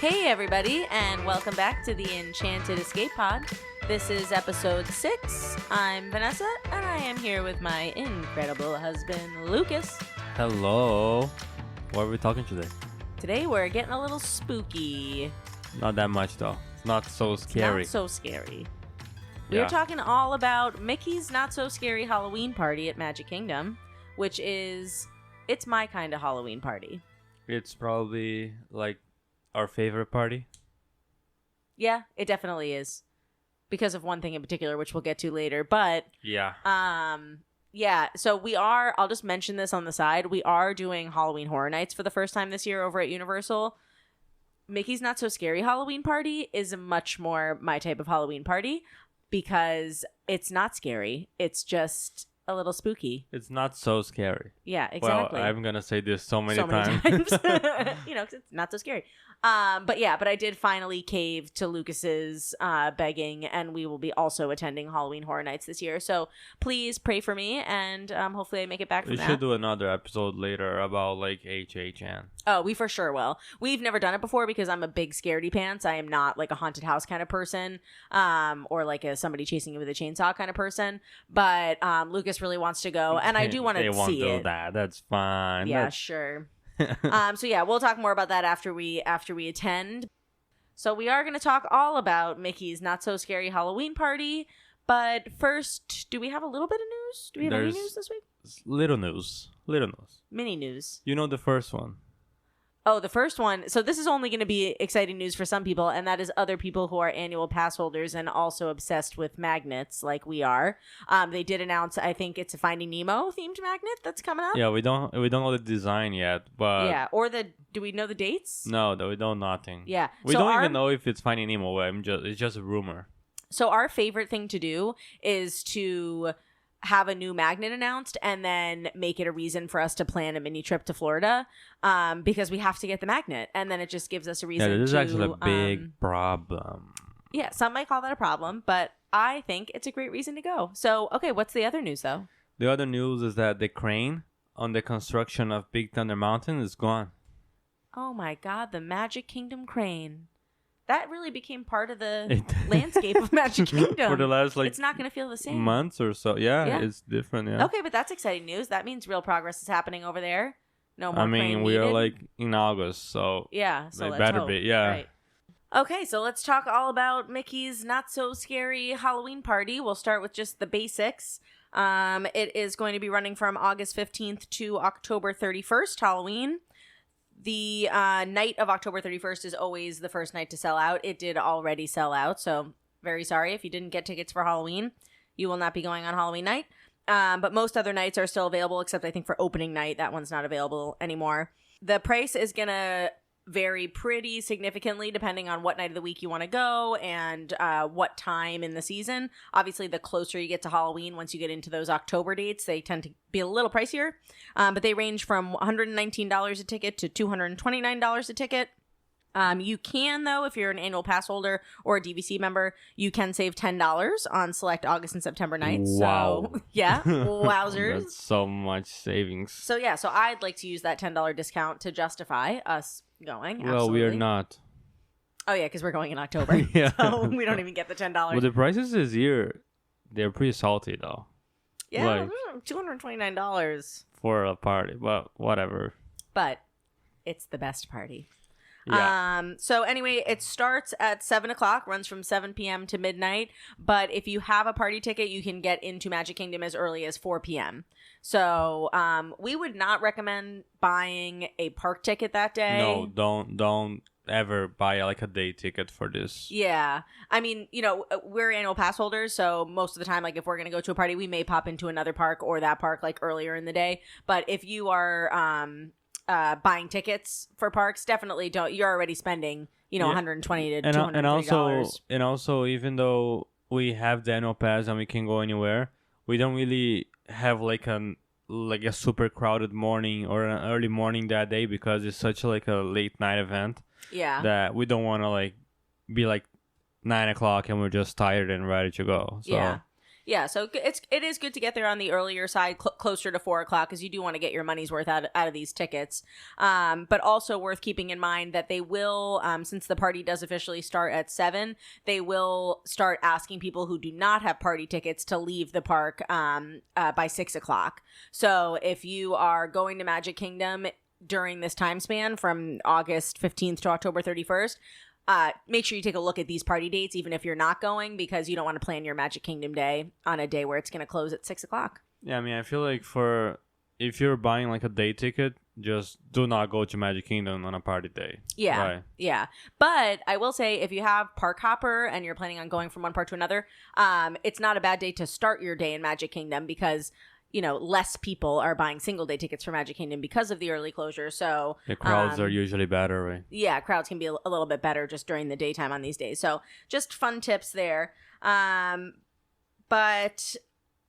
Hey everybody, and welcome back to the Enchanted Escape Pod. This is episode 6. I'm Vanessa, and I am here with my incredible husband, Lucas. Hello. What are we talking today? Today we're getting a little spooky. Not that much though. It's not so scary. It's not so scary. We're talking all about Mickey's Not So Scary Halloween Party at Magic Kingdom, which is, it's my kind of Halloween party. It's probably like our favorite party. Yeah, it definitely is. Because of one thing in particular, which we'll get to later. But yeah, so we are, I'll just mention this on the side, we are doing Halloween Horror Nights for the first time this year over at Universal. Mickey's Not So Scary Halloween Party is much more my type of Halloween party because it's not scary. It's just a little spooky. It's not so scary. Yeah, exactly. Well, I'm gonna say this so many times. You know, 'cause it's not so scary. But I did finally cave to Lucas's begging, and we will be also attending Halloween Horror Nights this year. So please pray for me, and hopefully I make it back from We that. should do another episode later about like HHN. Oh, we for sure will. We've never done it before because I'm a big scaredy pants. I am not like a haunted house kind of person, or like somebody chasing you with a chainsaw kind of person. But Lucas really wants to go, and I do want to see it. They won't do that. That's fine. Yeah, sure. We'll talk more about that after we attend. So we are going to talk all about Mickey's Not So Scary Halloween Party. But first, do we have a little bit of news? Do we have any news this week? Little news. Mini news. You know the first one. Oh, the first one. So this is only going to be exciting news for some people, and that is other people who are annual pass holders and also obsessed with magnets like we are. They did announce, I think it's a Finding Nemo themed magnet that's coming up. Yeah, we don't know the design yet, but yeah, do we know the dates? No, we don't nothing. Yeah, we don't even know if it's Finding Nemo. It's just a rumor. So our favorite thing to do is to have a new magnet announced and then make it a reason for us to plan a mini trip to Florida, because we have to get the magnet, and then it just gives us a reason to... Yeah, this is actually a big problem. Yeah, some might call that a problem, but I think it's a great reason to go. So, okay, what's the other news, though? The other news is that the crane on the construction of Big Thunder Mountain is gone. Oh my god, the Magic Kingdom crane. That really became part of the landscape of Magic Kingdom. For the last, it's not going to feel the same. Months or so. Yeah, it's different, yeah. Okay, but that's exciting news. That means real progress is happening over there. No more crane we needed. are like in August, so... Yeah, so they let's better hope. be, yeah. Right. Okay, so let's talk all about Mickey's Not So Scary Halloween Party. We'll start with just the basics. It is going to be running from August 15th to October 31st, Halloween. The night of October 31st is always the first night to sell out. It did already sell out, so very sorry if you didn't get tickets for Halloween. You will not be going on Halloween night. But most other nights are still available, except I think for opening night, that one's not available anymore. The price is going to vary pretty significantly depending on what night of the week you want to go and what time in the season. Obviously, the closer you get to Halloween, once you get into those October dates, they tend to be a little pricier. But they range from $119 a ticket to $229 a ticket. You can, though, if you're an annual pass holder or a DVC member, you can save $10 on select August and September nights. Wow. So, yeah, wowzers. That's so much savings. So I'd like to use that $10 discount to justify us going. Well, Absolutely. we are not. Oh, yeah, because we're going in October. Yeah. So we don't even get the $10. Well, the prices this year, they're pretty salty, though. Yeah, like, $229. For a party, but whatever. But it's the best party. Yeah. So anyway, it starts at 7 o'clock, runs from 7 p.m. to midnight. But if you have a party ticket, you can get into Magic Kingdom as early as 4 p.m. So we would not recommend buying a park ticket that day. No, don't ever buy like a day ticket for this. Yeah. I mean, we're annual pass holders, so most of the time, like if we're going to go to a party, we may pop into another park or that park like earlier in the day. But if you are buying tickets for parks, definitely don't. You're already spending, $120 to $230. And also, even though we have the annual pass and we can go anywhere, we don't really have like a super crowded morning or an early morning that day because it's such a late night event. Yeah. That we don't want to be 9 o'clock and we're just tired and ready to go. So. Yeah. Yeah, so it is good to get there on the earlier side, closer to 4 o'clock, because you do want to get your money's worth out of these tickets. But also worth keeping in mind that they will, since the party does officially start at 7, they will start asking people who do not have party tickets to leave the park by 6 o'clock. So if you are going to Magic Kingdom during this time span from August 15th to October 31st, make sure you take a look at these party dates, even if you're not going, because you don't want to plan your Magic Kingdom day on a day where it's going to close at 6 o'clock. Yeah, I mean, I feel like if you're buying like a day ticket, just do not go to Magic Kingdom on a party day. Yeah, right? Yeah. But I will say, if you have Park Hopper and you're planning on going from one park to another, it's not a bad day to start your day in Magic Kingdom because less people are buying single day tickets for Magic Kingdom because of the early closure. So the crowds are usually better, right? Yeah, crowds can be a little bit better just during the daytime on these days. So just fun tips there. But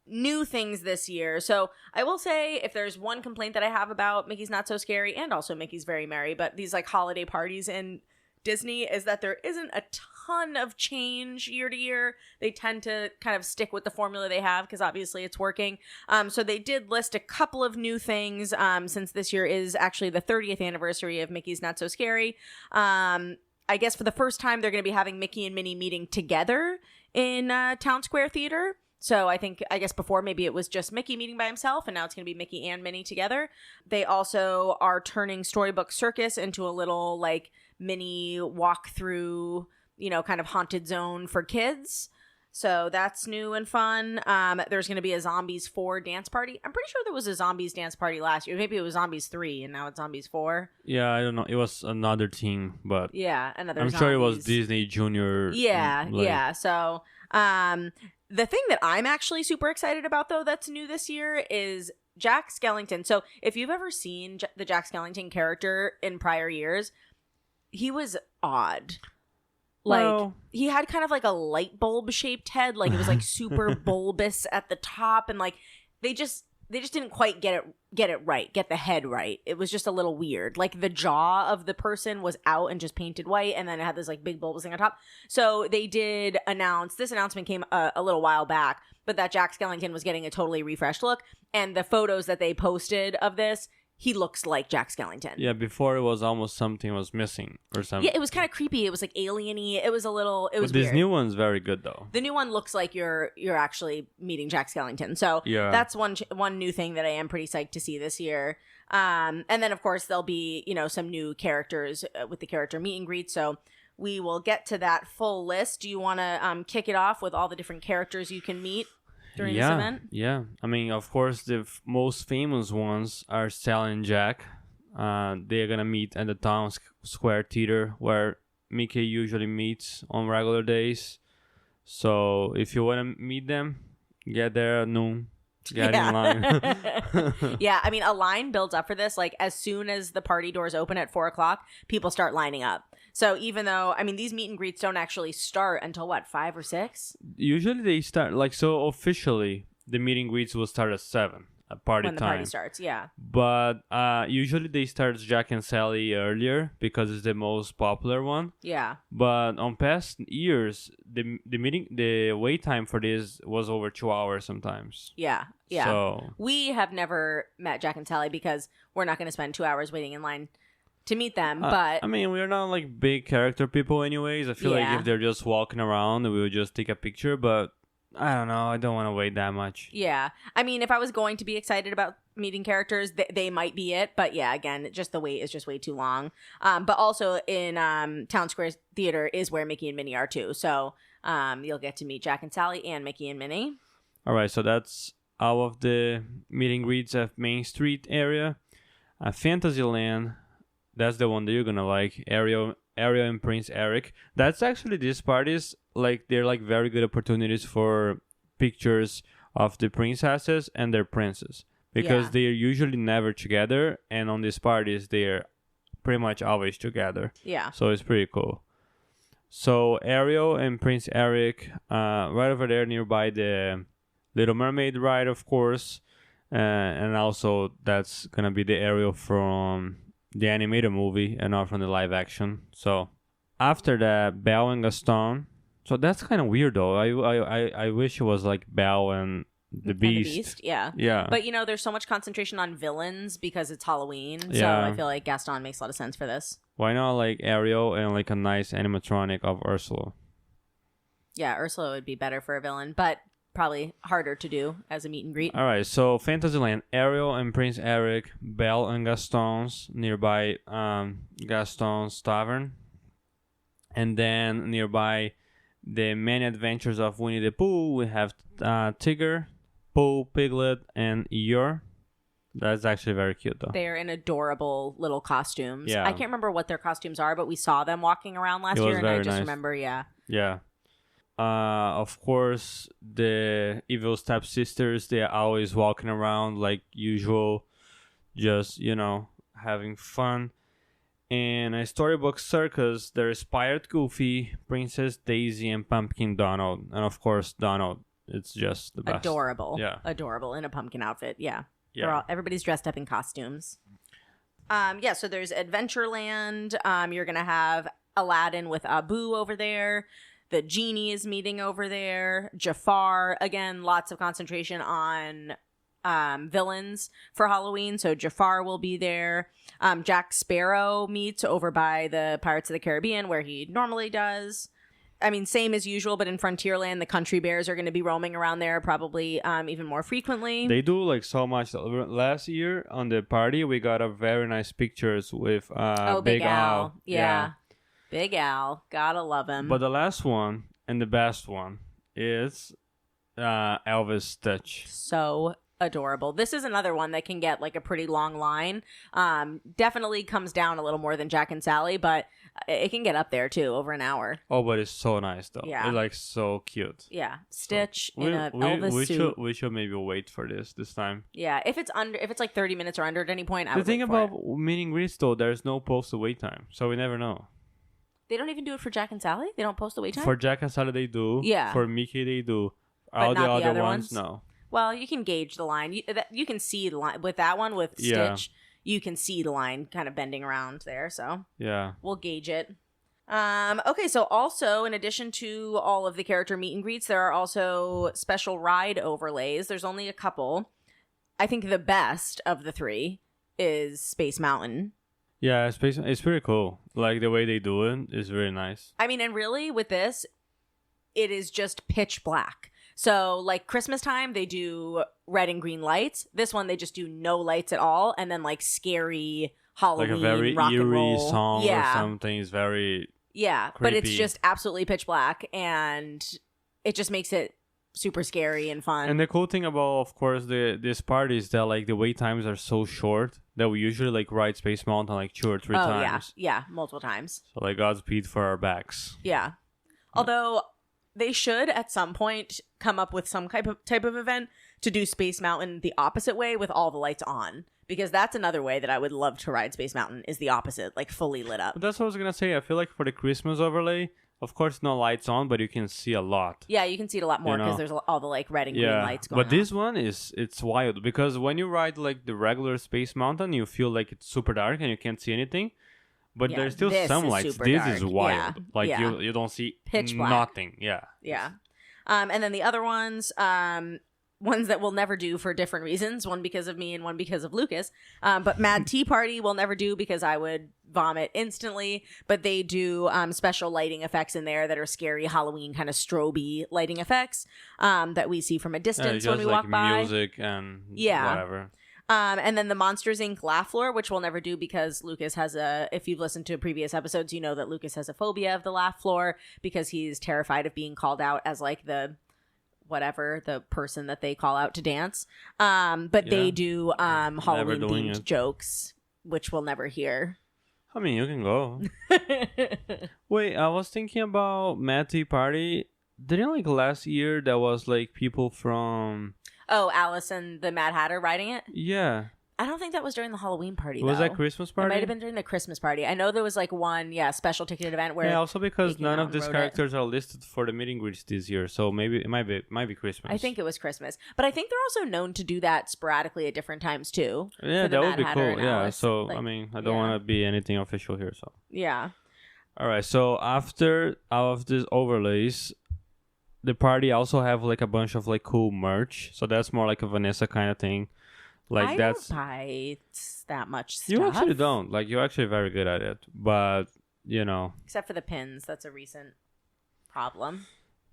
new things this year. So I will say, if there's one complaint that I have about Mickey's Not So Scary and also Mickey's Very Merry, but these like holiday parties in Disney, is that there isn't a ton of change year to year. They tend to kind of stick with the formula they have because obviously it's working. So they did list a couple of new things since this year is actually the 30th anniversary of Mickey's Not So Scary. I guess for the first time they're going to be having Mickey and Minnie meeting together in Town Square Theater. So I guess before maybe it was just Mickey meeting by himself, and now it's going to be Mickey and Minnie together. They also are turning Storybook Circus into a little like mini walk-through, kind of haunted zone for kids. So that's new and fun. There's going to be a Zombies 4 dance party. I'm pretty sure there was a Zombies dance party last year. Maybe it was Zombies 3 and now it's Zombies 4. Yeah, I don't know. It was another team, but yeah, another I'm Zombies. sure it was Disney Junior. Yeah, yeah. So the thing that I'm actually super excited about, though, that's new this year is Jack Skellington. So if you've ever seen the Jack Skellington character in prior years, he was odd. Like, he had kind of like a light bulb shaped head. Like, it was like super bulbous at the top. And like, they just didn't quite get it right. Get the head right. It was just a little weird. Like, the jaw of the person was out and just painted white. And then it had this like big bulbous thing on top. So they did announce, this announcement came a little while back, but that Jack Skellington was getting a totally refreshed look. And the photos that they posted of this, he looks like Jack Skellington. Yeah, before it was almost something was missing or something. Yeah, it was kind of creepy. It was like alien-y. It was But weird. This new one's very good though. The new one looks like you're actually meeting Jack Skellington. So yeah, that's one new thing that I am pretty psyched to see this year. And then of course there'll be, some new characters with the character meet and greet. So we will get to that full list. Do you want to kick it off with all the different characters you can meet during this event? Yeah. I mean, of course, the most famous ones are Sally and Jack. They're going to meet at the Town Square Theater where Mickey usually meets on regular days. So if you want to meet them, get there at noon. Get in line. Yeah, I mean, a line builds up for this. Like, as soon as the party doors open at 4 o'clock, people start lining up. So even though, I mean, these meet and greets don't actually start until, 5 or 6? Usually they start, officially, the meet and greets will start at 7 at party time. When the party starts, yeah. But usually they start Jack and Sally earlier because it's the most popular one. Yeah. But on past years, the wait time for this was over 2 hours sometimes. Yeah. Yeah. So we have never met Jack and Sally because we're not going to spend 2 hours waiting in line to meet them. But I mean, we're not like big character people anyways. I feel like if they're just walking around, we would just take a picture. But I don't know. I don't want to wait that much. Yeah. I mean, if I was going to be excited about meeting characters, they might be it. But yeah, again, just the wait is just way too long. But also in Town Square Theater is where Mickey and Minnie are too. So you'll get to meet Jack and Sally and Mickey and Minnie. All right. So that's all of the meet and greets at Main Street area. Fantasyland, that's the one that you're going to like. Ariel and Prince Eric. That's actually, these parties, like, they're like very good opportunities for pictures of the princesses and their princes because they're usually never together, and on these parties they're pretty much always together. Yeah. So it's pretty cool. So Ariel and Prince Eric, right over there nearby the Little Mermaid ride, of course, and also that's gonna be the Ariel from the animated movie and not from the live action. So after that, Belle and Gaston, So that's kind of weird, though. I wish it was like Belle and the Beast. Yeah. Yeah. But, there's so much concentration on villains because it's Halloween. So Yeah. I feel like Gaston makes a lot of sense for this. Why not like Ariel and like a nice animatronic of Ursula? Yeah, Ursula would be better for a villain, but probably harder to do as a meet and greet. All right, so Fantasyland, Ariel and Prince Eric, Belle and Gaston's nearby Gaston's Tavern. And then nearby the many adventures of Winnie the Pooh, we have Tigger, Pooh, Piglet, and Eeyore. That's actually very cute, though. They're in adorable little costumes. Yeah. I can't remember what their costumes are, but we saw them walking around last year, and I just remember, Yeah. Of course, the evil stepsisters, they are always walking around like usual, just, having fun. In a storybook circus, there is Pirate Goofy, Princess Daisy, and Pumpkin Donald. And of course, Donald. It's just the best. Adorable. Yeah. Adorable in a pumpkin outfit. Yeah. Yeah. Everybody's dressed up in costumes. So there's Adventureland. You're going to have Aladdin with Abu over there. The genie is meeting over there. Jafar. Again, lots of concentration on villains for Halloween. So Jafar will be there. Jack Sparrow meets over by the Pirates of the Caribbean where he normally does. I mean, same as usual, but in Frontierland, the country bears are going to be roaming around there probably even more frequently. They do like so much. Last year on the party, we got a very nice pictures with Big Al. Yeah. Big Al. Gotta love him. But the last one and the best one is Elvis Stitch. So adorable. This is another one that can get like a pretty long line. Definitely comes down a little more than Jack and Sally, but it can get up there too, over an hour. Oh, but it's so nice though. Yeah. It's like so cute. Yeah. Stitch in an Elvis suit. We should maybe wait for this time. Yeah. If it's like 30 minutes or under at any point, I The would thing wait for about meet and greets though, there's no posted wait time. So we never know. They don't even do it for Jack and Sally? They don't post the wait time? For Jack and Sally they do. Yeah. For Mickey they do. But All the not the other other ones, ones? no. Well, you can gauge the line. You can see the line. With that one, with Yeah. Stitch, you can see the line kind of bending around there. So Yeah. we'll gauge it. Okay, so also, in addition to all of the character meet and greets, there are also special ride overlays. There's only a couple. I think the best of the three is Space Mountain. Yeah, it's pretty cool. Like the way they do it is very nice. I mean, and really, with this, it is just pitch black. So, like Christmas time, they do red and green lights. This one, they just do no lights at all, and then like scary Halloween Like a very rock and eerie roll song or something. It's very but it's creepy. just absolutely pitch black, and it just makes it super scary and fun. And the cool thing about, of course, this party is that like the wait times are so short that we usually like ride Space Mountain like 2 or 3 times. Yeah, multiple times. So like Godspeed for our backs. Yeah. Although they should at some point come up with some type of event to do Space Mountain the opposite way with all the lights on, because that's another way that I would love to ride Space Mountain is the opposite, like fully lit up. But that's what I was gonna say. I feel like for the Christmas overlay, of course, no lights on, but you can see a lot. Yeah, you can see it a lot more because there's all the like red and green lights going on. But this one it's wild because when you ride like the regular Space Mountain, you feel like it's super dark and you can't see anything. But there's still some lights. This is wild. You don't see pitch black. Nothing. Yeah. Yeah. And then the other ones that we'll never do for different reasons, one because of me and one because of Lucas. But Mad Tea Party we'll never do because I would vomit instantly. But they do special lighting effects in there that are scary Halloween kind of strobe lighting effects that we see from a distance when we walk by. Music and whatever. And then the Monsters Inc. laugh floor, which we'll never do because Lucas has if you've listened to previous episodes, you know that Lucas has a phobia of the laugh floor because he's terrified of being called out as like the person that they call out to dance. But they do Halloween themed jokes, which we'll never hear. I mean, you can go. Wait, I was thinking about Mad Tea Party. Didn't like last year there was like people from... Oh, Alice and the Mad Hatter riding it? Yeah. I don't think that was during the Halloween party, Was that Christmas party? It might have been during the Christmas party. I know there was like one, special ticketed event where... Yeah, also because none of these characters are listed for the meet and greets this year, so maybe it might be Christmas. I think it was Christmas. But I think they're also known to do that sporadically at different times, too. Yeah, that would be cool. Yeah, Alice. so, I mean, I don't want to be anything official here, so... Yeah. All right. So after all of these overlays, the party also have like a bunch of like cool merch. So that's more like a Vanessa kind of thing. Like I that's don't buy that much stuff. you actually don't. Like you're actually very good at it. But Except for the pins. That's a recent problem.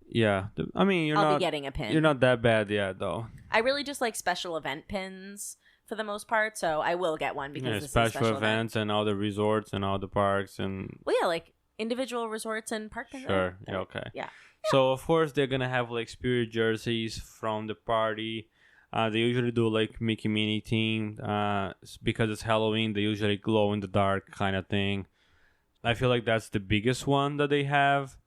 yeah. I mean, I'll be getting a pin. You're not that bad yet, though. I really just like special event pins for the most part, so I will get one because this is special special events and all the resorts and all the parks and. Well, yeah, like individual resorts and park pins. Sure. Yeah. Okay. Yeah. So of course they're gonna have like spirit jerseys from the party. They usually do like Mickey Minnie theme. Because it's Halloween, they usually glow in the dark kind of thing. I feel like that's the biggest one that they have.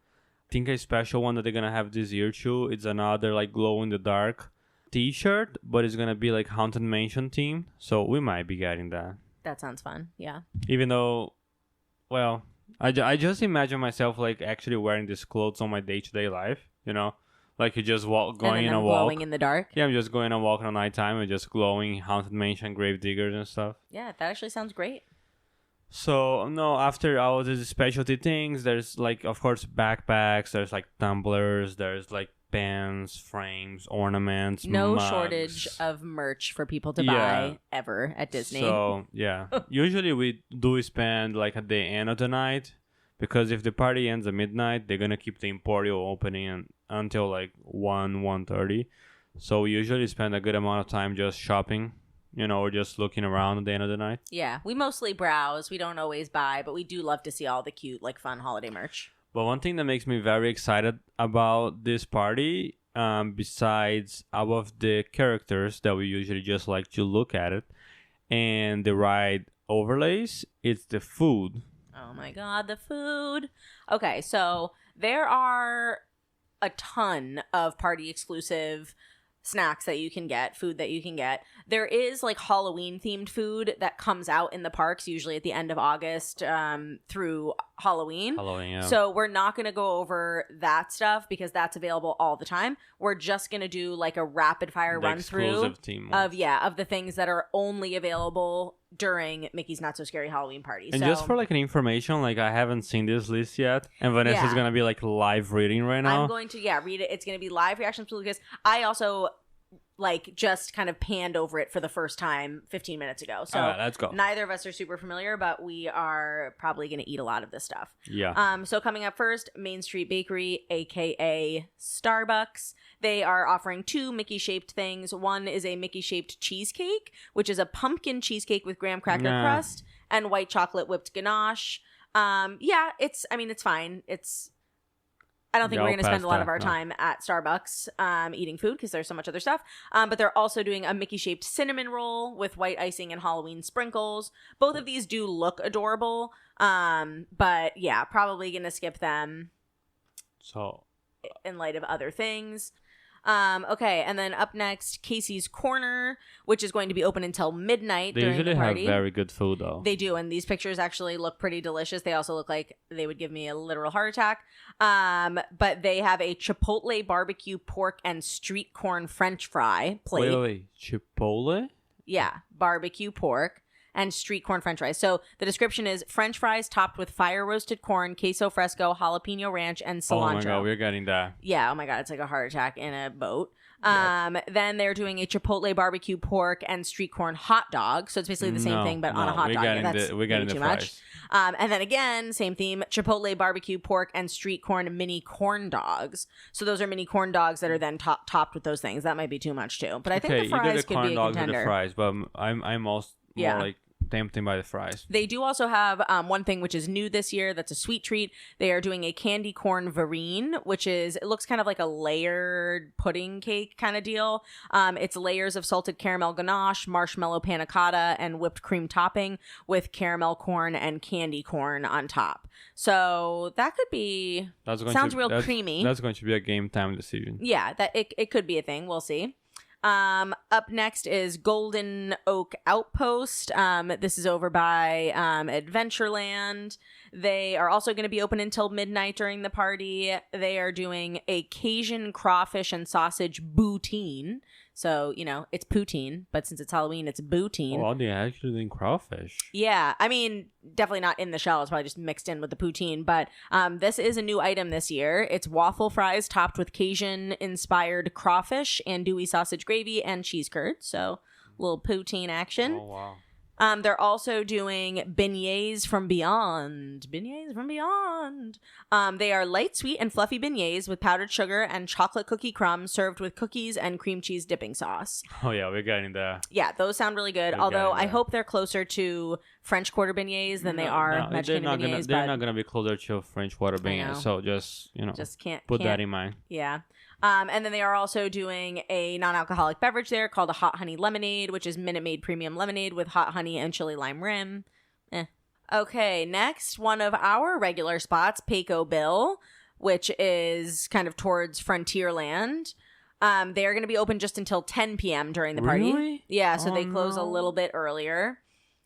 I think a special one that they're gonna have this year too. It's another like glow in the dark T-shirt, but it's gonna be like Haunted Mansion theme. So we might be getting that. That sounds fun. Yeah. Even though, well, I just imagine myself like actually wearing these clothes on my day-to-day life. Like you just going in a walk. Glowing in the dark. Yeah, I'm just going and walking at nighttime and just glowing Haunted Mansion, grave diggers and stuff. Yeah, that actually sounds great. So, no, after all of these specialty things, there's, like, of course, backpacks, there's, like, tumblers, there's, like, pens, frames, ornaments, No mugs. shortage of merch for people to Yeah. buy ever at Disney. So, yeah. Usually we do spend, like, at the end of the night, because if the party ends at midnight, they're gonna keep the Emporio opening until, like, 1:30. So we usually spend a good amount of time just shopping. Or just looking around at the end of the night. Yeah, we mostly browse. We don't always buy, but we do love to see all the cute, like, fun holiday merch. But one thing that makes me very excited about this party, besides all of the characters that we usually just like to look at it, and the ride overlays, it's the food. Oh my god, the food. Okay, so there are a ton of party exclusive snacks that you can get, food that you can get. There is like Halloween themed food that comes out in the parks usually at the end of August through Halloween. Yeah. So we're not going to go over that stuff because that's available all the time. We're just going to do like a rapid fire run through of the things that are only available during Mickey's Not So Scary Halloween Party. And just for like an information, like I haven't seen this list yet, and Vanessa's gonna be like live reading right now. I'm going to read it. It's going to be live reactions because I also like just kind of panned over it for the first time 15 minutes ago. So let's go. Neither of us are super familiar, but we are probably going to eat a lot of this stuff. Yeah. So coming up first, Main Street Bakery, aka Starbucks. They are offering 2 Mickey-shaped things. One is a Mickey-shaped cheesecake, which is a pumpkin cheesecake with graham cracker crust and white chocolate whipped ganache. It's fine. I don't think we're going to spend a lot of our time at Starbucks eating food because there's so much other stuff. But they're also doing a Mickey-shaped cinnamon roll with white icing and Halloween sprinkles. Both of these do look adorable. But yeah, probably going to skip them. So, in light of other things. Okay, and then up next, Casey's Corner, which is going to be open until midnight during the party. They usually have very good food, though. They do, and these pictures actually look pretty delicious. They also look like they would give me a literal heart attack. But they have a Chipotle barbecue pork and street corn French fry plate. Wait, Chipotle? Yeah, barbecue pork and street corn French fries. So the description is French fries topped with fire roasted corn, queso fresco, jalapeno ranch, and cilantro. Oh my god, we're getting that. Yeah, oh my god, it's like a heart attack in a boat. Then they're doing a Chipotle barbecue pork and street corn hot dog. So it's basically the same thing, but on a hot dog. We're getting the too fries. much. And then again, same theme, Chipotle barbecue pork and street corn mini corn dogs. So those are mini corn dogs that are then topped with those things. That might be too much too. But I think the fries could be a contender. The fries, but I'm also more like tempted by the fries. They do also have one thing which is new this year that's a sweet treat. They are doing a candy corn verrine, which is, it looks kind of like a layered pudding cake kind of deal. It's layers of salted caramel ganache, marshmallow panna cotta, and whipped cream topping with caramel corn and candy corn on top. So that could be, sounds real creamy. That's going to be a game time decision. Yeah, that it could be a thing. We'll see. Up next is Golden Oak Outpost. This is over by Adventureland. They are also going to be open until midnight during the party. They are doing a Cajun crawfish and sausage poutine. So, you know, it's poutine, but since it's Halloween, it's poutine. Oh, they actually doing crawfish. Yeah, I mean, definitely not in the shell. It's probably just mixed in with the poutine. But this is a new item this year. It's waffle fries topped with Cajun-inspired crawfish, andouille sausage gravy, and cheese curds. So, little poutine action. Oh, wow. They're also doing beignets from beyond. Beignets from beyond. They are light, sweet, and fluffy beignets with powdered sugar and chocolate cookie crumbs served with cookies and cream cheese dipping sauce. Oh, yeah, we're getting there. Yeah, those sound really good. Although I hope they're closer to French Quarter beignets than they are Mexican beignets. They're not going to be closer to French Quarter beignets. So just, can't put that in mind. Yeah. And then they are also doing a non-alcoholic beverage there called a hot honey lemonade, which is Minute Maid premium lemonade with hot honey and chili lime rim. Okay, next, one of our regular spots, Pecos Bill, which is kind of towards Frontierland. They are going to be open just until 10 p.m. during the party. Really? Yeah, so they close a little bit earlier,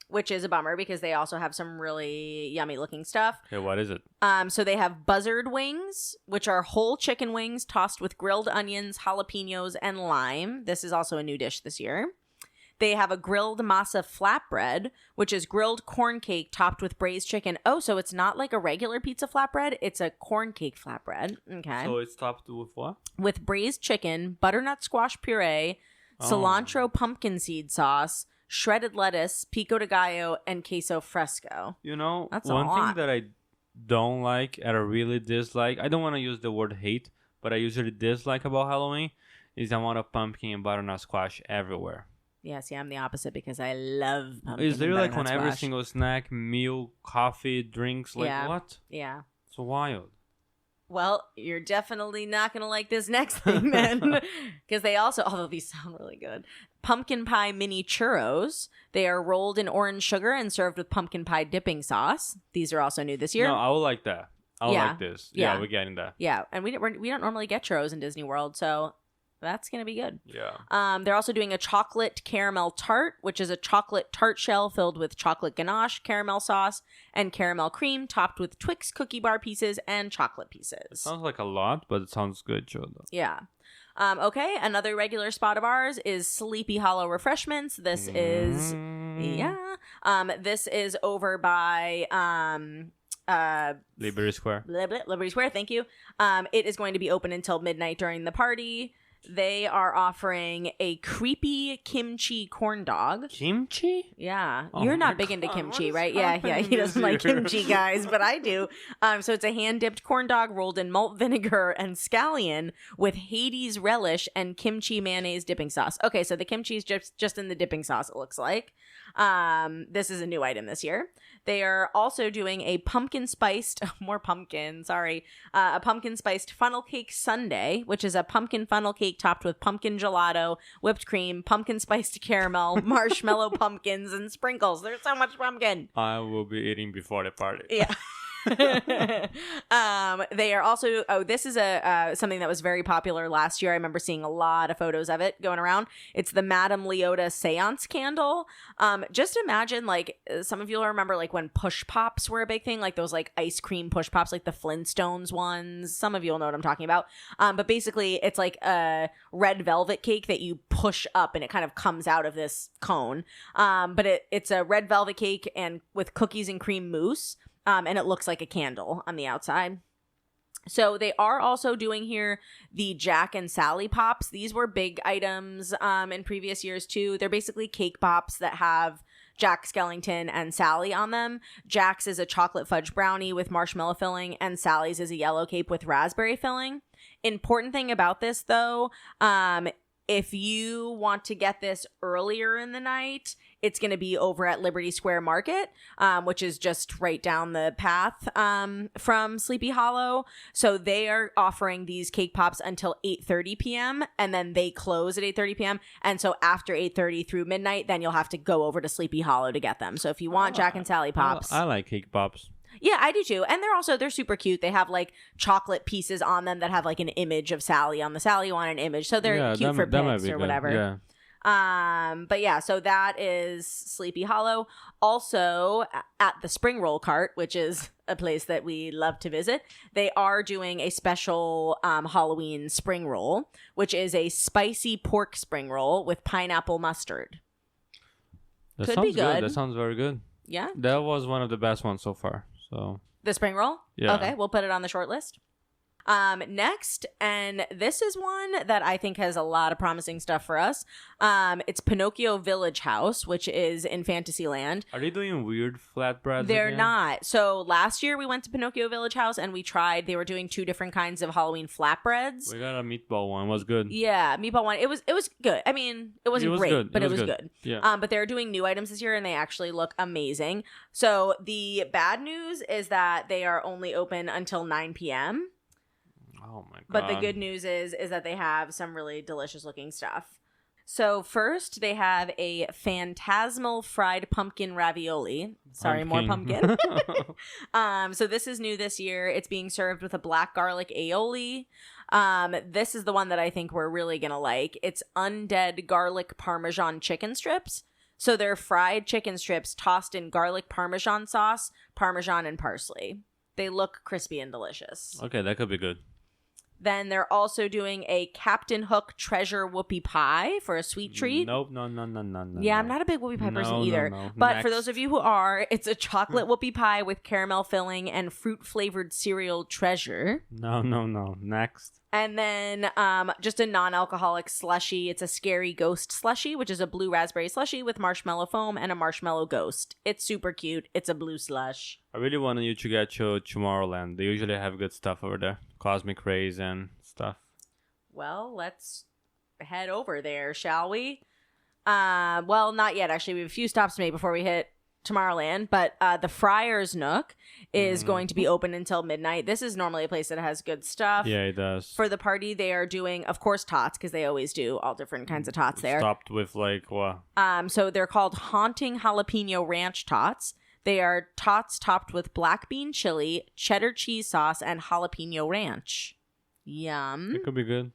which is a bummer because they also have some really yummy looking stuff. Okay, what is it? So they have buzzard wings, which are whole chicken wings tossed with grilled onions, jalapenos, and lime. This is also a new dish this year. They have a grilled masa flatbread, which is grilled corn cake topped with braised chicken. Oh, so it's not like a regular pizza flatbread. It's a corn cake flatbread. Okay. So it's topped with what? With braised chicken, butternut squash puree, cilantro pumpkin seed sauce, shredded lettuce, pico de gallo, and queso fresco. You know, that's one thing that I don't like and I really dislike, I don't want to use the word hate, but I usually dislike about Halloween is the amount of pumpkin and butternut squash everywhere. Yeah, see, I'm the opposite because I love pumpkin. Is there and like on squash. every single snack, meal, coffee, drinks? Like what? Yeah. It's wild. Well, you're definitely not going to like this next thing then. Because they also, although these sound really good, pumpkin pie mini churros. They are rolled in orange sugar and served with pumpkin pie dipping sauce. These are also new this year. No, I would like that. I would like this. Yeah, we're getting that. Yeah, and we don't normally get churros in Disney World, so that's going to be good. Yeah. They're also doing a chocolate caramel tart, which is a chocolate tart shell filled with chocolate ganache, caramel sauce, and caramel cream topped with Twix cookie bar pieces and chocolate pieces. It sounds like a lot, but it sounds good, Joe. Yeah. Okay, another regular spot of ours is Sleepy Hollow Refreshments. This is, this is over by Liberty Square. Liberty Square, thank you. It is going to be open until midnight during the party. They are offering a creepy kimchi corn dog. Kimchi? Yeah. Oh You're not big into kimchi, right? Yeah. He doesn't like kimchi, guys, but I do. So it's a hand-dipped corn dog rolled in malt vinegar and scallion with Hades relish and kimchi mayonnaise dipping sauce. Okay, so the kimchi is just in the dipping sauce, it looks like. This is a new item this year. They are also doing a pumpkin spiced, more pumpkin, sorry, a pumpkin spiced funnel cake sundae, which is a pumpkin funnel cake topped with pumpkin gelato, whipped cream, pumpkin spiced caramel, marshmallow pumpkins, and sprinkles. There's so much pumpkin. I will be eating before the party. Yeah. They are also this is something that was very popular last year. I remember seeing a lot of photos of it going around. It's the Madame Leota seance candle. Just imagine, like, some of you will remember, like, when push pops were a big thing, like those like ice cream push pops, like the Flintstones ones. Some of you will know what I'm talking about. But basically it's like a red velvet cake that you push up and it kind of comes out of this cone. But it's a red velvet cake and with cookies and cream mousse. And it looks like a candle on the outside. So they are also doing here the Jack and Sally Pops. These were big items in previous years too. They're basically cake pops that have Jack Skellington and Sally on them. Jack's is a chocolate fudge brownie with marshmallow filling, and Sally's is a yellow cake with raspberry filling. Important thing about this though, if you want to get this earlier in the night, it's going to be over at Liberty Square Market, which is just right down the path from Sleepy Hollow. So they are offering these cake pops until 8:30 p.m. and then they close at 8:30 p.m. And so after 8:30 through midnight, then you'll have to go over to Sleepy Hollow to get them. So if you want Jack and Sally Pops. I like cake pops. Yeah, I do too. And they're super cute. They have like chocolate pieces on them that have like an image of Sally on the Sally one, an image. So they're cute for pics or whatever. Yeah. But yeah, so that is Sleepy Hollow. Also at the Spring Roll Cart, which is a place that we love to visit, they are doing a special Halloween spring roll, which is a spicy pork spring roll with pineapple mustard. That Could sounds be good. That sounds very good. Yeah. That was one of the best ones so far. So The spring roll? yeah. Okay, we'll put it on the short list. Next, and this is one that I think has a lot of promising stuff for us. It's Pinocchio Village House, which is in Fantasyland. Are they doing weird flatbreads? They're again? not. So last year we went to Pinocchio Village House and we tried. They were doing 2 different kinds of Halloween flatbreads. We got a meatball one. It was good. Yeah, meatball one. It was good. I mean, it wasn't great, good. but it was good. Yeah. But they're doing new items this year and they actually look amazing. So the bad news is that they are only open until 9 p.m. Oh my god. But the good news is that they have some really delicious looking stuff. So first they have a phantasmal fried pumpkin ravioli. Sorry, more pumpkin. So this is new this year. It's being served with a black garlic aioli. This is the one that I think we're really going to like. It's undead garlic parmesan chicken strips. So they're fried chicken strips tossed in garlic parmesan sauce, parmesan, and parsley. They look crispy and delicious. Okay, that could be good. Then they're also doing a Captain Hook treasure whoopie pie for a sweet treat. Nope, no. Yeah, I'm not a big whoopie pie person either. No. But for those of you who are, it's a chocolate whoopie pie with caramel filling and fruit-flavored cereal treasure. No. Next. And then just a non-alcoholic slushie. It's a scary ghost slushie, which is a blue raspberry slushie with marshmallow foam and a marshmallow ghost. It's super cute. It's a blue slush. I really wanted you to get to Tomorrowland. They usually have good stuff over there. Cosmic rays and stuff. Well, let's head over there, shall we? Well, not yet. Actually, we have a few stops to make before we hit Tomorrowland, but the Friar's Nook is going to be open until midnight. This is normally a place that has good stuff. Yeah, it does. For the party, they are doing, of course, tots, because they always do all different kinds of tots there. Stopped with like what? So they're called Haunting Jalapeno Ranch Tots. They are tots topped with black bean chili, cheddar cheese sauce, and jalapeno ranch. Yum. It could be good.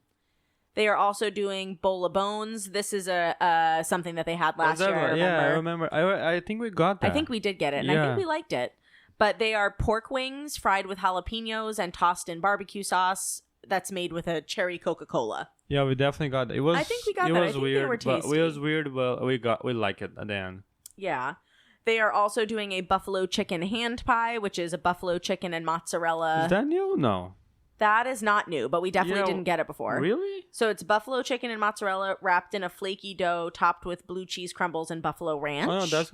They are also doing Bowl of Bones. This is a something that they had last year. I remember. Yeah, I remember. I think we got that. I think we did get it, and I think we liked it. But they are pork wings fried with jalapenos and tossed in barbecue sauce that's made with a cherry Coca-Cola. Yeah, we definitely got it. It was. I think we got that. It I was think weird, they were tasty. but it was weird. But we like it at the end. Yeah. They are also doing a buffalo chicken hand pie, which is a buffalo chicken and mozzarella. Is that new? No. That is not new, but we definitely didn't get it before. Really? So it's buffalo chicken and mozzarella wrapped in a flaky dough topped with blue cheese crumbles and buffalo ranch. Oh, no, that's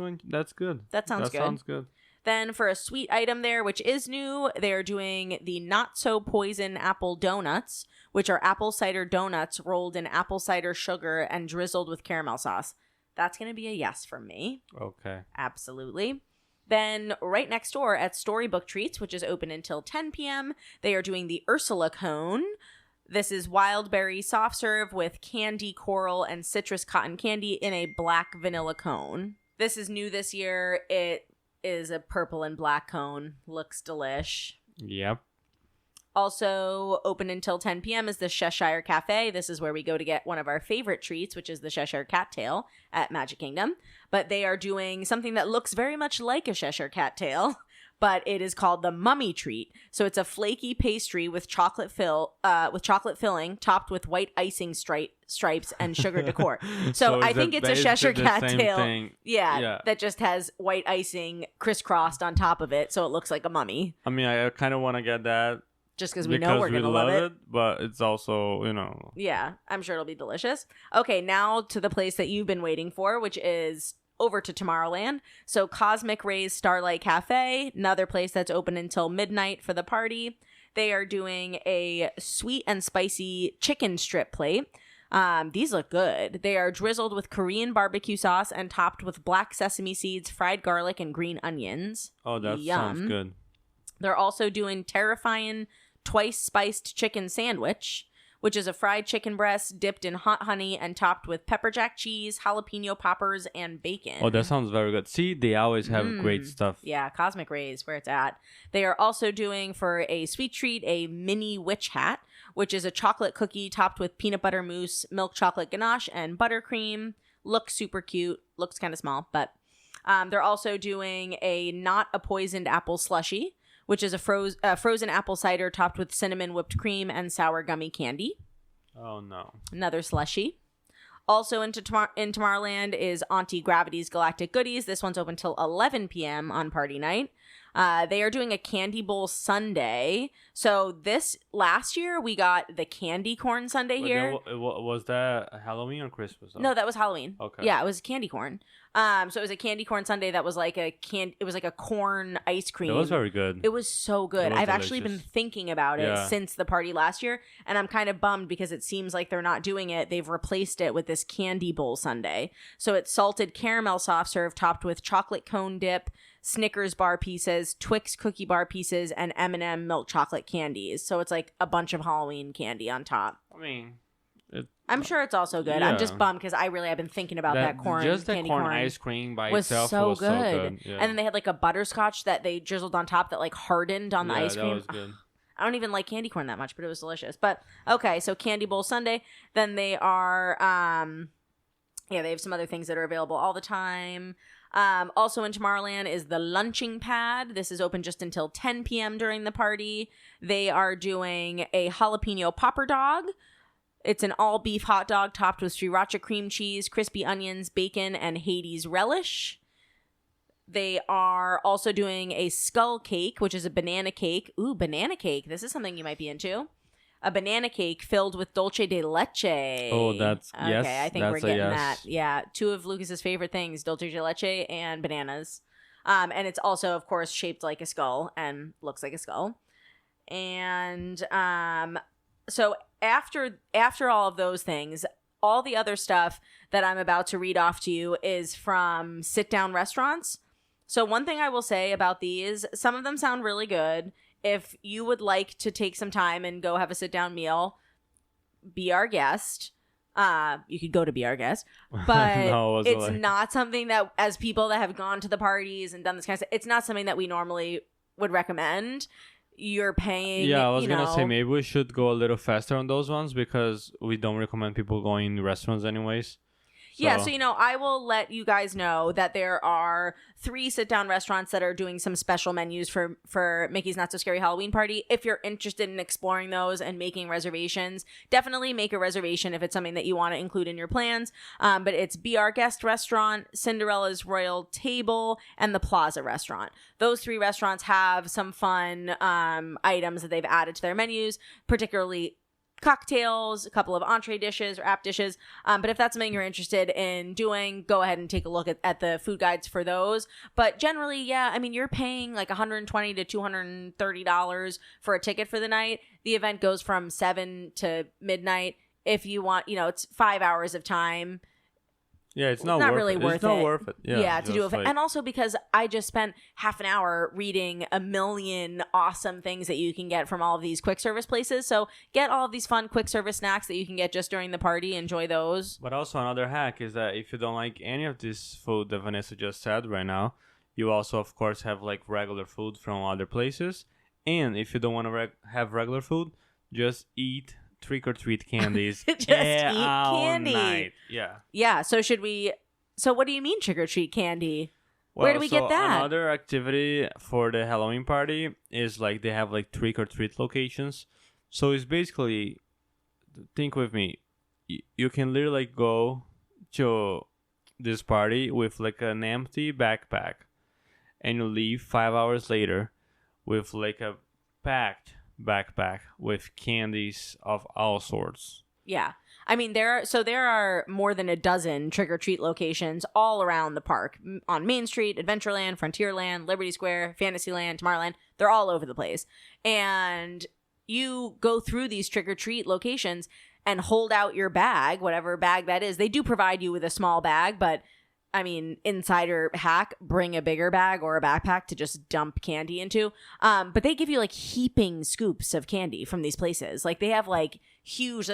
good. That sounds good. That sounds good. Then for a sweet item there, which is new, they're doing the Not So Poison Apple Donuts, which are apple cider donuts rolled in apple cider sugar and drizzled with caramel sauce. That's going to be a yes from me. Okay. Absolutely. Then right next door at Storybook Treats, which is open until 10 p.m., they are doing the Ursula Cone. This is wild berry soft serve with candy coral and citrus cotton candy in a black vanilla cone. This is new this year. It is a purple and black cone. Looks delish. Yep. Also open until 10 p.m. is the Cheshire Cafe. This is where we go to get one of our favorite treats, which is the Cheshire Cattail at Magic Kingdom. But they are doing something that looks very much like a Cheshire Cattail, but it is called the Mummy Treat. So it's a flaky pastry with chocolate filling, topped with white icing stripes and sugar decor. So I think it's a Cheshire Cattail. Yeah, that just has white icing crisscrossed on top of it, so it looks like a mummy. I mean, I kind of want to get that. Just because we know we're going to love it. But it's also, Yeah, I'm sure it'll be delicious. Okay, now to the place that you've been waiting for, which is over to Tomorrowland. So Cosmic Rays Starlight Cafe, another place that's open until midnight for the party. They are doing a sweet and spicy chicken strip plate. These look good. They are drizzled with Korean barbecue sauce and topped with black sesame seeds, fried garlic, and green onions. Oh, that sounds good. They're also doing Terrifying Twice Spiced Chicken Sandwich, which is a fried chicken breast dipped in hot honey and topped with pepper jack cheese, jalapeno poppers, and bacon. Oh, that sounds very good. See, they always have great stuff. Yeah, Cosmic Rays, where it's at. They are also doing, for a sweet treat, a mini witch hat, which is a chocolate cookie topped with peanut butter mousse, milk chocolate ganache, and buttercream. Looks super cute. Looks kind of small, but they're also doing a not a poisoned apple slushie, which is a frozen apple cider topped with cinnamon whipped cream and sour gummy candy. Oh, no. Another slushie. Also in Tomorrowland is Auntie Gravity's Galactic Goodies. This one's open till 11 p.m. on party night. They are doing a candy bowl sundae. So last year we got the candy corn sundae here. Was that Halloween or Christmas? No, that was Halloween. Okay. Yeah, it was candy corn. So it was a candy corn sundae that was like it was like a corn ice cream. It was very good. It was so good. I've actually been thinking about it since the party last year, and I'm kind of bummed because it seems like they're not doing it. They've replaced it with this candy bowl sundae. So it's salted caramel soft serve topped with chocolate cone dip, Snickers bar pieces, Twix cookie bar pieces, and M&M milk chocolate candies. So it's like a bunch of Halloween candy on top. I mean, I'm sure it's also good. Yeah. I'm just bummed because I really have been thinking about that corn. Just the candy corn ice cream by was itself so was good. so good. Yeah. And then they had like a butterscotch that they drizzled on top that like hardened on the ice cream. That was good. I don't even like candy corn that much, but it was delicious. But okay, so candy bowl sundae. Then they are they have some other things that are available all the time. Also in Tomorrowland is the lunching pad. This is open just until 10 p.m. during the party. They are doing a jalapeno popper dog. It's an all beef hot dog topped with sriracha cream cheese, crispy onions, bacon, and Hades relish. They are also doing a skull cake, which is a banana cake. Ooh, banana cake. This is something you might be into. A banana cake filled with dulce de leche. Oh, that's yes. Okay, I think that's we're getting yes. that. Yeah, two of Lucas's favorite things, dulce de leche and bananas. And it's also, of course, shaped like a skull and looks like a skull. And so after all of those things, all the other stuff that I'm about to read off to you is from sit-down restaurants. So one thing I will say about these, some of them sound really good. If you would like to take some time and go have a sit-down meal, be our guest. You could go to be our guest, but No, it's not something that, as people that have gone to the parties and done this kind of stuff, it's not something that we normally would recommend. You're paying. Yeah, I was gonna say maybe we should go a little faster on those ones because we don't recommend people going to restaurants anyways. Yeah, so I will let you guys know that there are 3 sit-down restaurants that are doing some special menus for Mickey's Not So Scary Halloween Party. If you're interested in exploring those and making reservations, definitely make a reservation if it's something that you want to include in your plans. But it's Be Our Guest Restaurant, Cinderella's Royal Table, and the Plaza Restaurant. Those 3 restaurants have some fun items that they've added to their menus, particularly cocktails, a couple of entree dishes or app dishes. But if that's something you're interested in doing, go ahead and take a look at the food guides for those. But generally, yeah, I mean, you're paying like $120 to $230 for a ticket for the night. The event goes from 7 to midnight. If you want, it's 5 hours of time. Yeah, it's not really worth it. It's not worth it. Yeah, to do it. And also because I just spent half an hour reading a million awesome things that you can get from all of these quick service places. So get all of these fun quick service snacks that you can get just during the party. Enjoy those. But also another hack is that if you don't like any of this food that Vanessa just said right now, you also, of course, have like regular food from other places. And if you don't want to have regular food, just eat trick-or-treat candies. Just eat candy. Night. Yeah. So what do you mean trick-or-treat candy? Where do we get that? Another activity for the Halloween party is like they have like trick-or-treat locations. So it's basically, think with me, you can literally like go to this party with like an empty backpack and you leave 5 hours later with like a packed backpack with candies of all sorts. Yeah. I mean, there are more than a dozen trick-or-treat locations all around the park. On Main Street, Adventureland, Frontierland, Liberty Square, Fantasyland, Tomorrowland. They're all over the place. And you go through these trick-or-treat locations and hold out your bag, whatever bag that is. They do provide you with a small bag, but I mean, insider hack, bring a bigger bag or a backpack to just dump candy into. But they give you like heaping scoops of candy from these places. Like they have like huge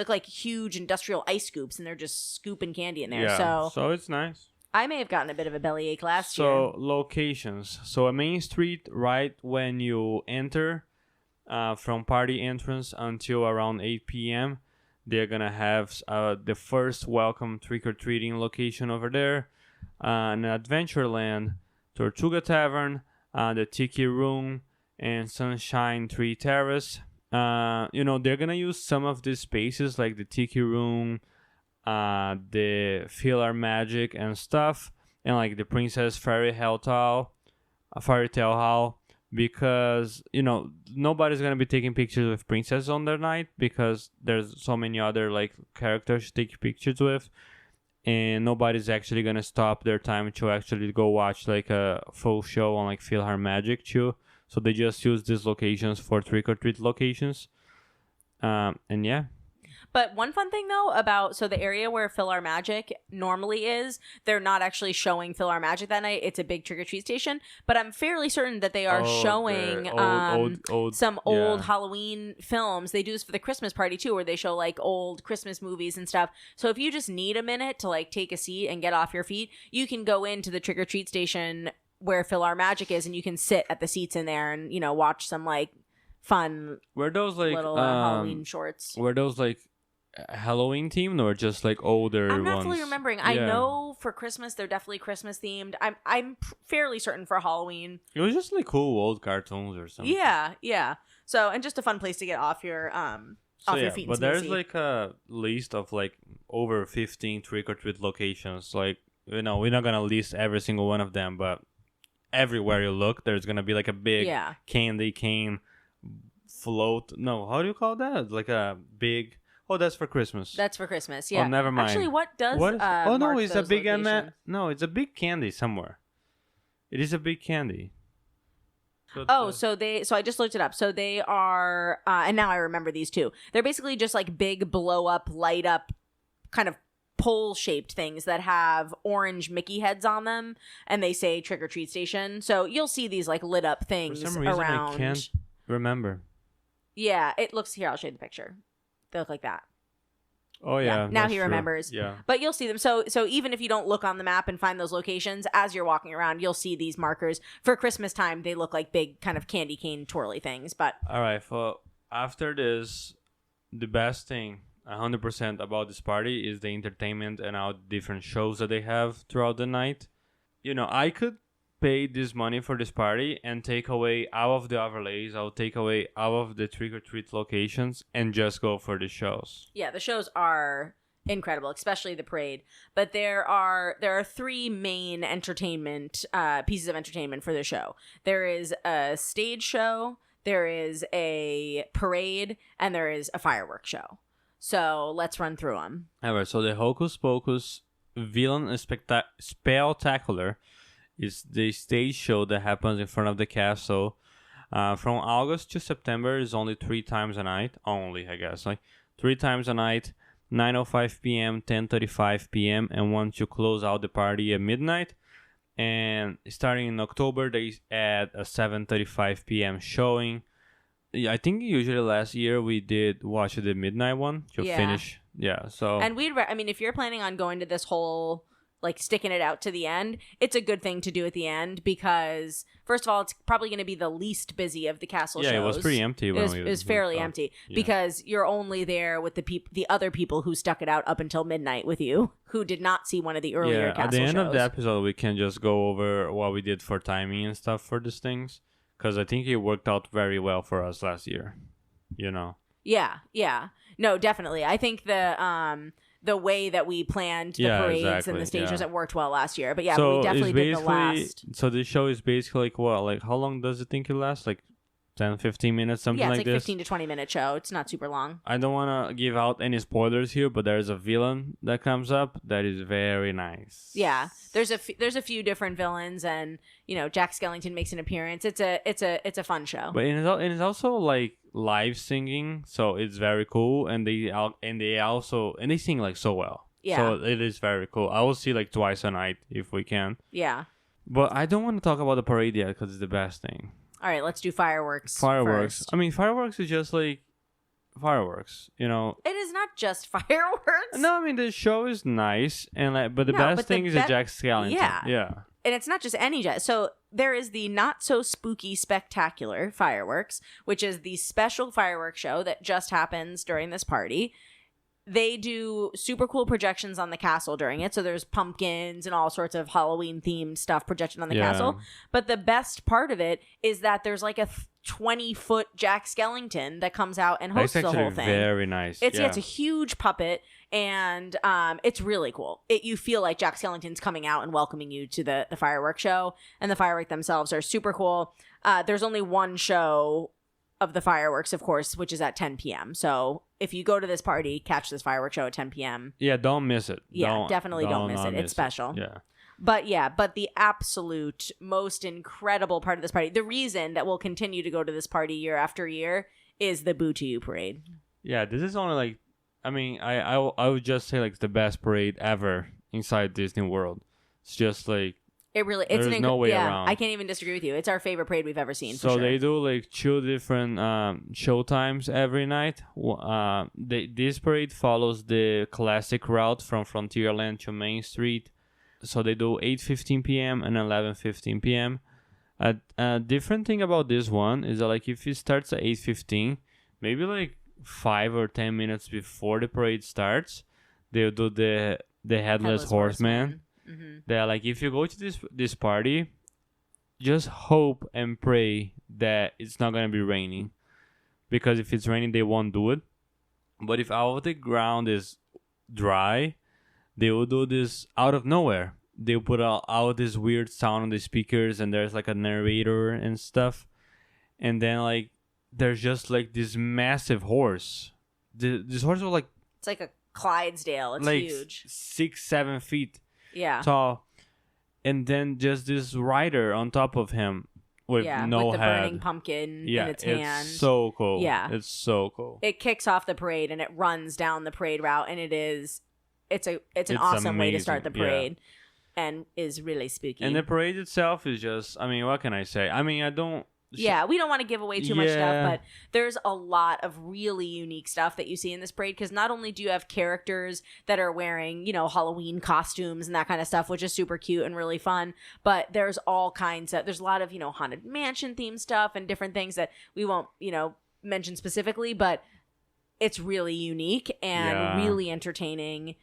industrial ice scoops and they're just scooping candy in there. Yeah, so it's nice. I may have gotten a bit of a bellyache last year. So locations. So a Main Street, right when you enter from party entrance until around 8 p.m., They're gonna have the first welcome trick-or-treating location over there, an Adventureland, Tortuga Tavern, the Tiki Room, and Sunshine Tree Terrace. They're gonna use some of these spaces like the Tiki Room, the Feel Our Magic and stuff, and like the Princess Fairy Tale Hall, because nobody's gonna be taking pictures with princess on their night because there's so many other like characters to take pictures with, and nobody's actually gonna stop their time to actually go watch like a full show on like Feel Our Magic too. So they just use these locations for trick-or-treat locations. And yeah. But one fun thing, though, so the area where Feel Our Magic normally is, they're not actually showing Feel Our Magic that night. It's a big trick-or-treat station. But I'm fairly certain that they are showing some old Halloween films. They do this for the Christmas party, too, where they show, like, old Christmas movies and stuff. So if you just need a minute to, like, take a seat and get off your feet, you can go into the trick-or-treat station where Feel Our Magic is, and you can sit at the seats in there and, watch some, like, fun little Halloween shorts. Were those, like, Halloween themed or just like older ones? I'm not fully remembering. I know for Christmas they're definitely Christmas themed. I'm fairly certain for Halloween it was just like cool old cartoons or something. Yeah. So, and just a fun place to get off your your feet. But there's like a list of like over 15 trick-or-treat locations. Like, we're not gonna list every single one of them, but everywhere you look there's gonna be like a big candy cane float. No, how do you call that? Like a big... Oh, that's for Christmas. That's for Christmas, yeah. Oh, never mind. Actually, what does no, it's a big no, it's a big candy somewhere. It is a big candy. So I just looked it up. So they are, and now I remember these two. They're basically just like big blow up, light up, kind of pole shaped things that have orange Mickey heads on them, and they say trick or treat station. So you'll see these like lit up things for some reason, around. I can't remember. Yeah, it looks here. I'll show you the picture. They look like that. Oh yeah. Now he remembers. True. Yeah. But you'll see them. So even if you don't look on the map and find those locations, as you're walking around, you'll see these markers. For Christmas time, they look like big kind of candy cane twirly things. But all right. For after this, the best thing 100% about this party is the entertainment and all the different shows that they have throughout the night. I could pay this money for this party and take away all of the overlays. I'll take away all of the trick-or-treat locations and just go for the shows. Yeah, the shows are incredible, especially the parade. But there are three main entertainment pieces of entertainment for the show. There is a stage show, there is a parade, and there is a fireworks show. So let's run through them. All right, so the Hocus Pocus Villain Spelltacular is the stage show that happens in front of the castle. From August to September is only 3 times a night. Only, I guess. Like 3 times a night, 9:05 p.m., 10:35 p.m., and once you close out the party at midnight. And starting in October, they add a 7:35 p.m. showing. Yeah, I think usually last year we did watch the midnight one to finish. Yeah, so... And if you're planning on going to this whole... like sticking it out to the end, it's a good thing to do at the end because first of all, it's probably going to be the least busy of the castle shows. Yeah, it was pretty empty. It was fairly empty because you're only there with the other people who stuck it out up until midnight with you, who did not see one of the earlier castle shows. At the end of the episode, we can just go over what we did for timing and stuff for these things because I think it worked out very well for us last year. Yeah. No, definitely. I think the way that we planned the parades and the stages, it worked well last year. But so we definitely did the last. So this show is basically like what? Like how long does it think it lasts? Like 10, 15 minutes, something like this? Yeah, it's like 15 to 20 minute show. It's not super long. I don't want to give out any spoilers here, but there's a villain that comes up that is very nice. Yeah, there's a few different villains, and Jack Skellington makes an appearance. It's a fun show. But it's also like live singing, so it's very cool, and they sing like so well. Yeah. So it is very cool. I will see like twice a night if we can. Yeah. But I don't want to talk about the parade yet because it's the best thing. All right, let's do fireworks. Fireworks. First. I mean, fireworks is just like fireworks. It is not just fireworks. No, I mean the show is nice, and but the best thing is the Jack Skellington. Yeah. And it's not just any jet. So there is the Not So Spooky Spectacular fireworks, which is the special fireworks show that just happens during this party. they do super cool projections on the castle during it. So there's pumpkins and all sorts of Halloween themed stuff projected on the castle. But the best part of it is that there's like a 20-foot Jack Skellington that comes out and hosts the whole thing. That's very nice. It's a huge puppet, and it's really cool. You feel like Jack Skellington's coming out and welcoming you to the fireworks show, and the fireworks themselves are super cool. There's only one show of the fireworks, of course, which is at 10 p.m. So if you go to this party, catch this fireworks show at 10 p.m. Yeah, don't miss it. Yeah, definitely don't miss it. It's special. Yeah. But the absolute most incredible part of this party, the reason that we'll continue to go to this party year after year, is the Boo to You parade. Yeah, this is only like, I mean, I would just say like the best parade ever inside Disney World. It's just like, it's no way around. I can't even disagree with you. It's our favorite parade we've ever seen. So for sure. they do like 2 different show times every night. This parade follows the classic route from Frontierland to Main Street. So they do 8:15 p.m. and 11:15 p.m. A different thing about this one is that like if it starts at 8:15, maybe like 5 or 10 minutes before the parade starts, they'll do the Headless Horseman. Mm-hmm. They're like, if you go to this party, just hope and pray that it's not gonna be raining, because if it's raining, they won't do it. But if all of the ground is dry, they will do this out of nowhere. They'll put out this weird sound on the speakers, and there's like a narrator and stuff. And then like there's just like this massive horse. This horse was like, it's like a Clydesdale. It's like huge, 6-7 feet tall. And then just this rider on top of him with no with the head. burning pumpkin in its hand. It's so cool. Yeah, it's so cool. It kicks off the parade and it runs down the parade route, and it's an awesome amazing. Way to start the parade, and is really spooky. And the parade itself is just, I mean, what can I say? I mean, we don't want to give away too much stuff, but there's a lot of really unique stuff that you see in this parade, because not only do you have characters that are wearing, Halloween costumes and that kind of stuff, which is super cute and really fun, but there's all kinds of, there's a lot of, Haunted Mansion themed stuff and different things that we won't, mention specifically, but it's really unique and really entertaining.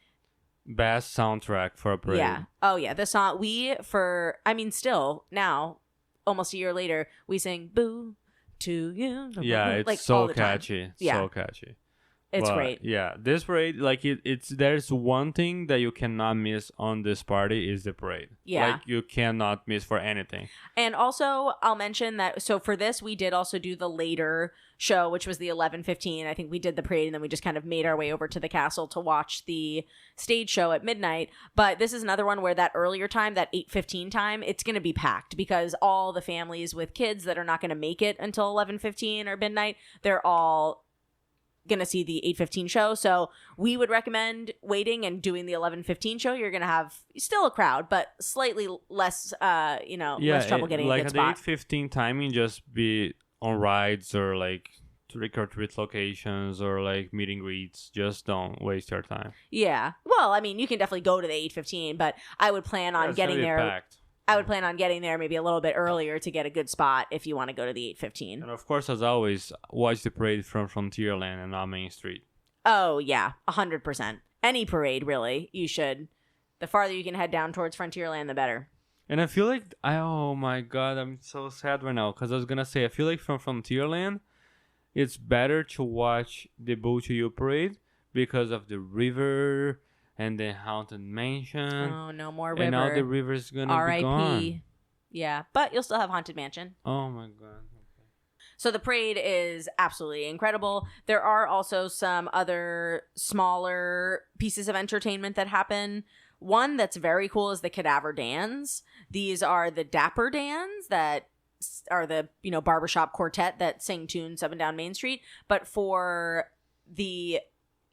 Best soundtrack for a parade. Yeah. Oh, yeah. The song, still now, almost a year later, we sing "Boo to You." Yeah, it's like, so catchy. Yeah. So catchy. It's great. Yeah, this parade, like it's there's one thing that you cannot miss on this party is the parade. Yeah. Like you cannot miss for anything. And also, I'll mention that, so for this, we did also do the later show, which was the 11:15. I think we did the parade, and then we just kind of made our way over to the castle to watch the stage show at midnight. But this is another one where that earlier time, that 8:15 time, it's going to be packed, because all the families with kids that are not going to make it until 11:15 or midnight, they're all gonna see the 8:15 show. So we would recommend waiting and doing the 11:15 show. You're gonna have still a crowd, but slightly less less trouble getting a good spot. Like at the 8:15 timing, just be on rides or like trick or treat locations or like meet and greets. Just don't waste your time. Yeah, well, I mean, you can definitely go to the 8:15, but I would plan on getting there. Packed. I would plan on getting there maybe a little bit earlier to get a good spot if you want to go to the 8:15. And of course, as always, watch the parade from Frontierland and not Main Street. Oh, yeah, 100%. Any parade, really, you should. The farther you can head down towards Frontierland, the better. And I feel like, oh my god, I'm so sad right now, because I was going to say, I feel like from Frontierland, it's better to watch the Boo to You parade because of the river and the Haunted Mansion. Oh, no more river. And now the river's gonna be gone. R.I.P. Yeah, but you'll still have Haunted Mansion. Oh my god. Okay. So the parade is absolutely incredible. There are also some other smaller pieces of entertainment that happen. One that's very cool is the Cadaver Dans. These are the Dapper Dans that are the, barbershop quartet that sing tunes up and down Main Street. But for the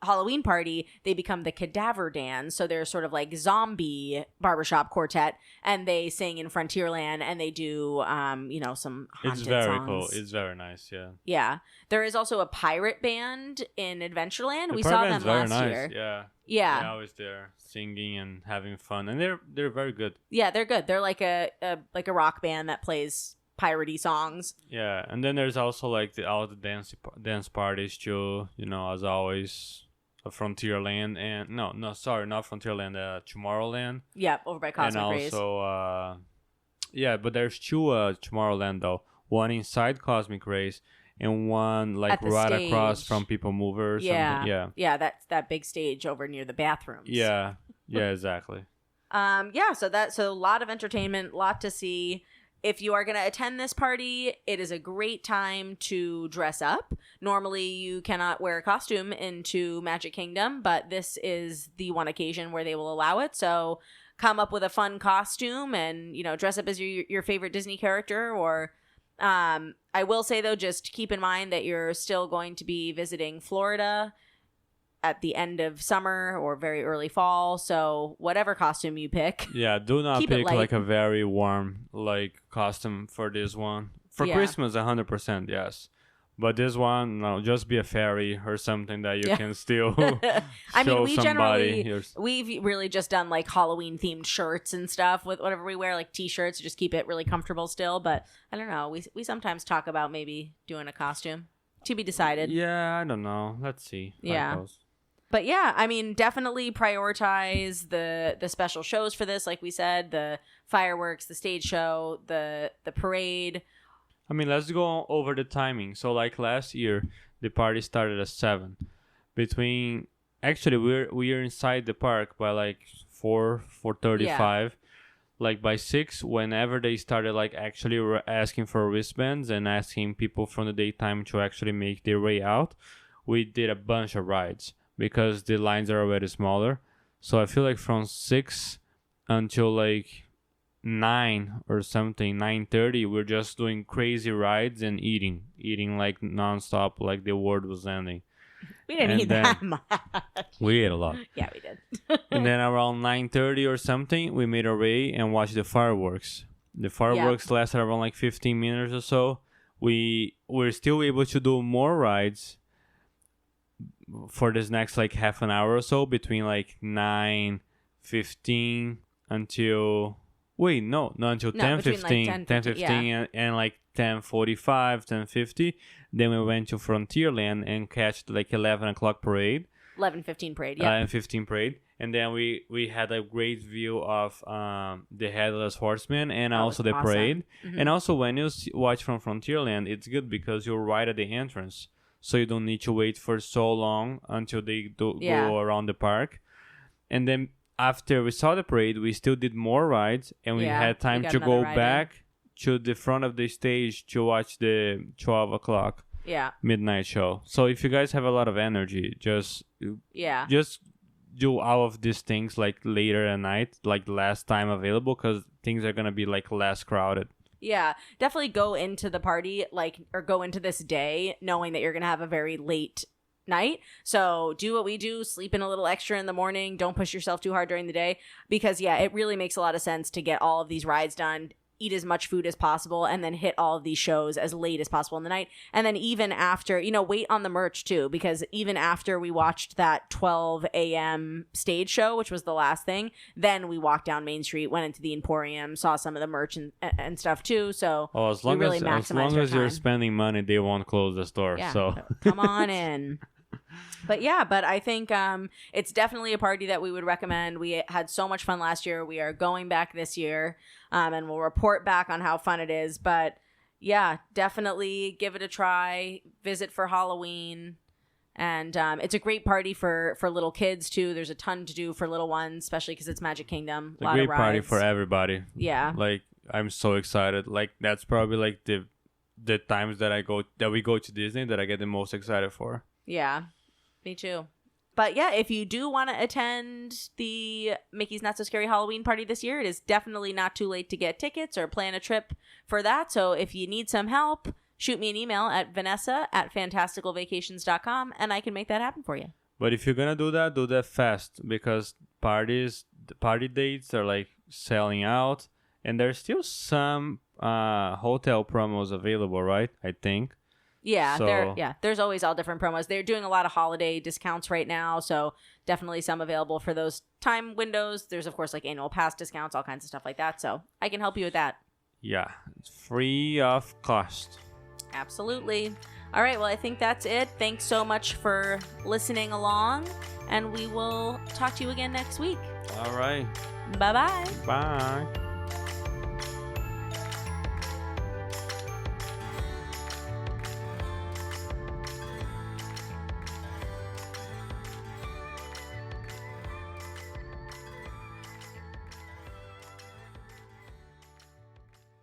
Halloween party, they become the Cadaver Dans, so they're sort of like zombie barbershop quartet, and they sing in Frontierland, and they do some haunted It's very songs. cool. It's very nice. Yeah. There is also a pirate band in Adventureland. We pirate saw them band's very last nice. year. Yeah. They're always there singing and having fun, and they're very good. Yeah, they're good. They're like a rock band that plays piratey songs. Yeah, and then there's also like all the dance parties too. As always. Frontierland and sorry, not Frontierland, Tomorrowland. Yeah, over by Cosmic and Rays. also but there's two Tomorrowland though. One inside Cosmic Rays and one like right stage. across from People Mover or something. Yeah, that's that big stage over near the bathrooms. Yeah, exactly. So a lot of entertainment, lot to see. If you are going to attend this party, it is a great time to dress up. Normally, you cannot wear a costume into Magic Kingdom, but this is the one occasion where they will allow it. So come up with a fun costume and, dress up as your favorite Disney character. Or I will say, though, just keep in mind that you're still going to be visiting Florida at the end of summer or very early fall, so whatever costume you pick, do not keep it pick light. like a very warm like costume for this one. For Christmas 100% yes, but this one, no, just be a fairy or something that you can still I mean, somebody we've really just done like Halloween themed shirts and stuff with whatever we wear, like t-shirts, just keep it really comfortable still. But I don't know, we sometimes talk about maybe doing a costume, to be decided. I don't know, let's see how it goes. But yeah, I mean, definitely prioritize the special shows for this. Like we said, the fireworks, the stage show, the parade. I mean, let's go over the timing. So like last year, the party started at 7. Actually, we're inside the park by like 4:35. Yeah. Like by 6, whenever they started like actually asking for wristbands and asking people from the daytime to actually make their way out, we did a bunch of rides. Because the lines are already smaller. So I feel like from 6 until like 9 or something, 9:30, we're just doing crazy rides and eating like nonstop, like the world was ending. We didn't eat that much. We ate a lot. Yeah, we did. And then around 9:30 or something, we made our way and watched the fireworks. The fireworks lasted around like 15 minutes or so. We were still able to do more rides for this next like half an hour or so, between like 9:15 until until 10:15, like 10:15 and like 10:45, 10:50. Then we went to Frontierland and catch like 11 o'clock parade. 11:15 parade, yeah. 11:15 parade. And then we had a great view of the Headless Horseman and also the parade. Mm-hmm. And also when you watch from Frontierland, it's good because you're right at the entrance. So you don't need to wait for so long until they go around the park. And then after we saw the parade, we still did more rides. And we had time to go back to the front of the stage to watch the 12 o'clock midnight show. So if you guys have a lot of energy, just do all of these things like later at night, like last time available, because things are going to be like less crowded. Yeah, definitely go into the party or go into this day knowing that you're going to have a very late night. So do what we do, sleep in a little extra in the morning. Don't push yourself too hard during the day because, it really makes a lot of sense to get all of these rides done, eat as much food as possible, and then hit all of these shows as late as possible in the night. And then even after, wait on the merch too, because even after we watched that 12 a.m. stage show, which was the last thing, then we walked down Main Street, went into the Emporium, saw some of the merch and stuff too. So as long as you're spending money, they won't close the store. Yeah, so come on in. But I think it's definitely a party that we would recommend. We had so much fun last year. We are going back this year, and we'll report back on how fun it is. But definitely give it a try. Visit for Halloween. And it's a great party for little kids, too. There's a ton to do for little ones, especially because it's Magic Kingdom. It's a great party for everybody. Yeah. Like, I'm so excited. Like, that's probably like the times that we go to Disney that I get the most excited for. Yeah. Me too. But if you do want to attend the Mickey's Not So Scary Halloween party this year, it is definitely not too late to get tickets or plan a trip for that. So if you need some help, shoot me an email at vanessa@fantasticalvacations.com and I can make that happen for you. But if you're going to do that fast because the party dates are like selling out and there's still some hotel promos available, right? I think. Yeah, there's always all different promos. They're doing a lot of holiday discounts right now, so definitely some available for those time windows. There's, of course, like annual pass discounts, all kinds of stuff like that, so I can help you with that. Yeah, it's free of cost. Absolutely. All right, well, I think that's it. Thanks so much for listening along, and we will talk to you again next week. All right. Bye-bye. Bye.